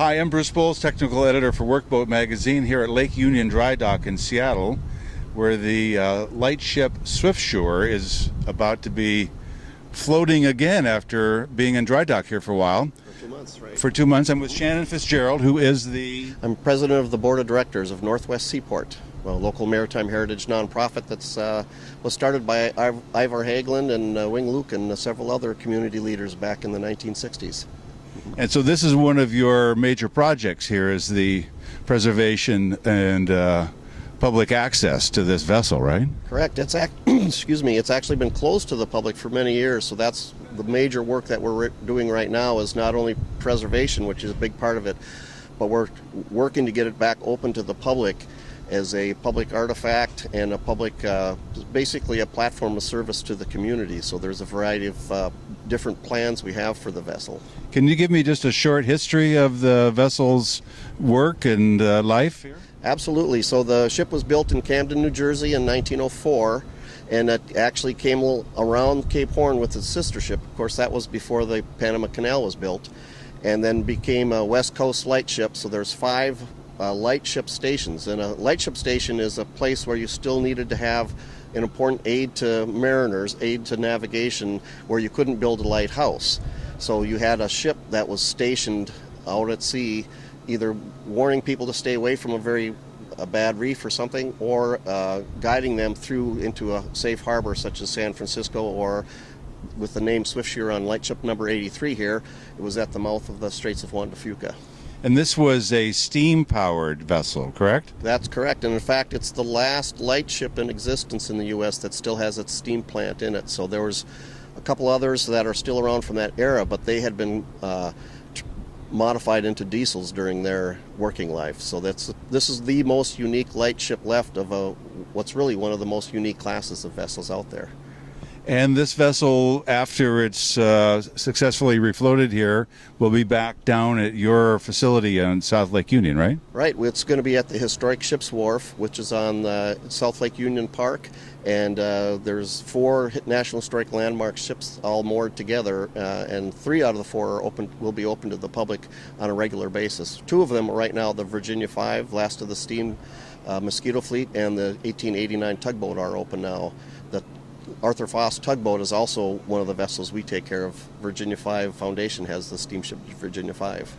Hi, I'm Bruce Bowles, technical editor for WorkBoat magazine here at Lake Union Drydock in Seattle, where the lightship Swiftsure is about to be floating again after being in drydock here for a while. For 2 months, right? For 2 months. I'm with Shannon Fitzgerald, who is I'm president of the board of directors of Northwest Seaport, a local maritime heritage nonprofit that's was started by Ivar Hagelund and Wing Luke and several other community leaders back in the 1960s. And so this is one of your major projects here, is the preservation and public access to this vessel, right? Correct. It's excuse me. It's actually been closed to the public for many years, so that's the major work that we're doing right now. Is not only preservation, which is a big part of it, but we're working to get it back open to the public as a public artifact and a public, basically a platform of service to the community. So there's a variety of different plans we have for the vessel. Can you give me just a short history of the vessel's work and life here? Absolutely. So the ship was built in Camden, New Jersey in 1904, and it actually came around Cape Horn with its sister ship. Of course, that was before the Panama Canal was built, and then became a West Coast lightship. So there's 5 lightship stations, and a lightship station is a place where you still needed to have an important aid to mariners, aid to navigation, where you couldn't build a lighthouse. So you had a ship that was stationed out at sea, either warning people to stay away from a bad reef or something, or guiding them through into a safe harbor such as San Francisco, or with the name Swiftsure on lightship number 83 here, it was at the mouth of the Straits of Juan de Fuca. And this was a steam-powered vessel, correct? That's correct, and in fact it's the last lightship in existence in the U.S. that still has its steam plant in it. So there was a couple others that are still around from that era, but they had been modified into diesels during their working life. So this is the most unique lightship left of what's really one of the most unique classes of vessels out there. And this vessel, after it's successfully refloated here, will be back down at your facility on South Lake Union, right? Right. It's going to be at the historic Ship's Wharf, which is on South Lake Union Park, and there's 4 National Historic Landmark ships all moored together, and 3 out of the 4 will be open to the public on a regular basis. 2 of them are right now the Virginia 5, last of the steam Mosquito fleet, and the 1889 tugboat are open now. The Arthur Foss tugboat is also one of the vessels we take care of. Virginia 5 Foundation has the steamship Virginia 5.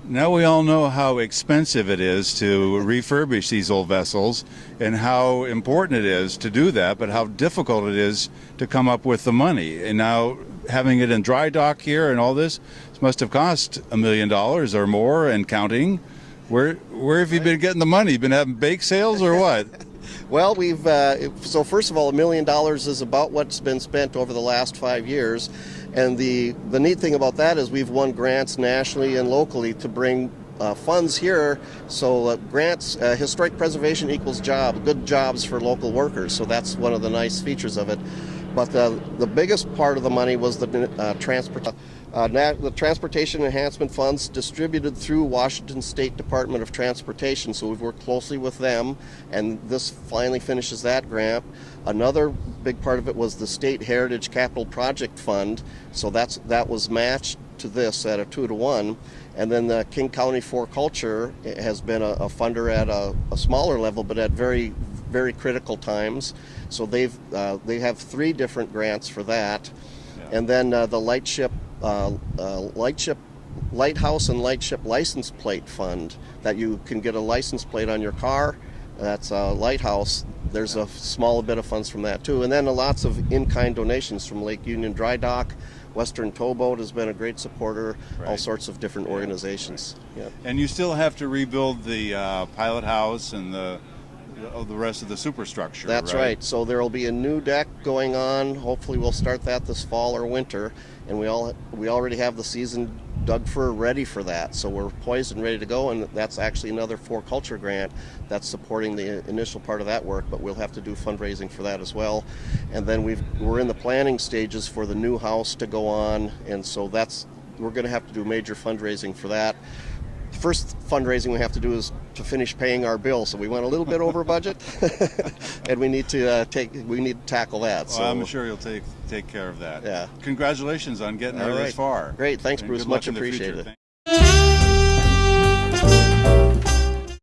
Now we all know how expensive it is to refurbish these old vessels and how important it is to do that, but how difficult it is to come up with the money. And now having it in dry dock here and all this must have cost $1 million or more and counting. Where have you been getting the money? Been having bake sales or what? Well, so first of all, $1 million is about what's been spent over the last 5 years. And the neat thing about that is we've won grants nationally and locally to bring funds here. So grants, historic preservation equals good jobs for local workers. So that's one of the nice features of it. But the biggest part of the money was the Transportation Enhancement Funds distributed through Washington State Department of Transportation. So we've worked closely with them, and this finally finishes that grant. Another big part of it was the State Heritage Capital Project Fund. So that was matched to this at a 2-to-1. And then the King County for Culture has been a funder at a smaller level, but at very, very critical times. So they have 3 different grants for that. Yeah. And then the Lighthouse and Lightship License Plate Fund, that you can get a license plate on your car. That's a Lighthouse. There's a small bit of funds from that too. And then lots of in-kind donations from Lake Union Drydock. Western Towboat has been a great supporter, right. All sorts of different organizations. Yep. And you still have to rebuild the pilot house and the rest of the superstructure. That's right. So there will be a new deck going on. Hopefully we'll start that this fall or winter, and we already have the season dug for ready for that. So we're poised and ready to go, and that's actually another For Culture grant that's supporting the initial part of that work, but we'll have to do fundraising for that as well. And then we're in the planning stages for the new house to go on, and so we're going to have to do major fundraising for that. First fundraising we have to do is to finish paying our bill, so we went a little bit over budget, and we need to tackle that. Well, so I'm sure you'll take care of that. Yeah. Congratulations on getting her this far. Great, thanks, Bruce. Much appreciated.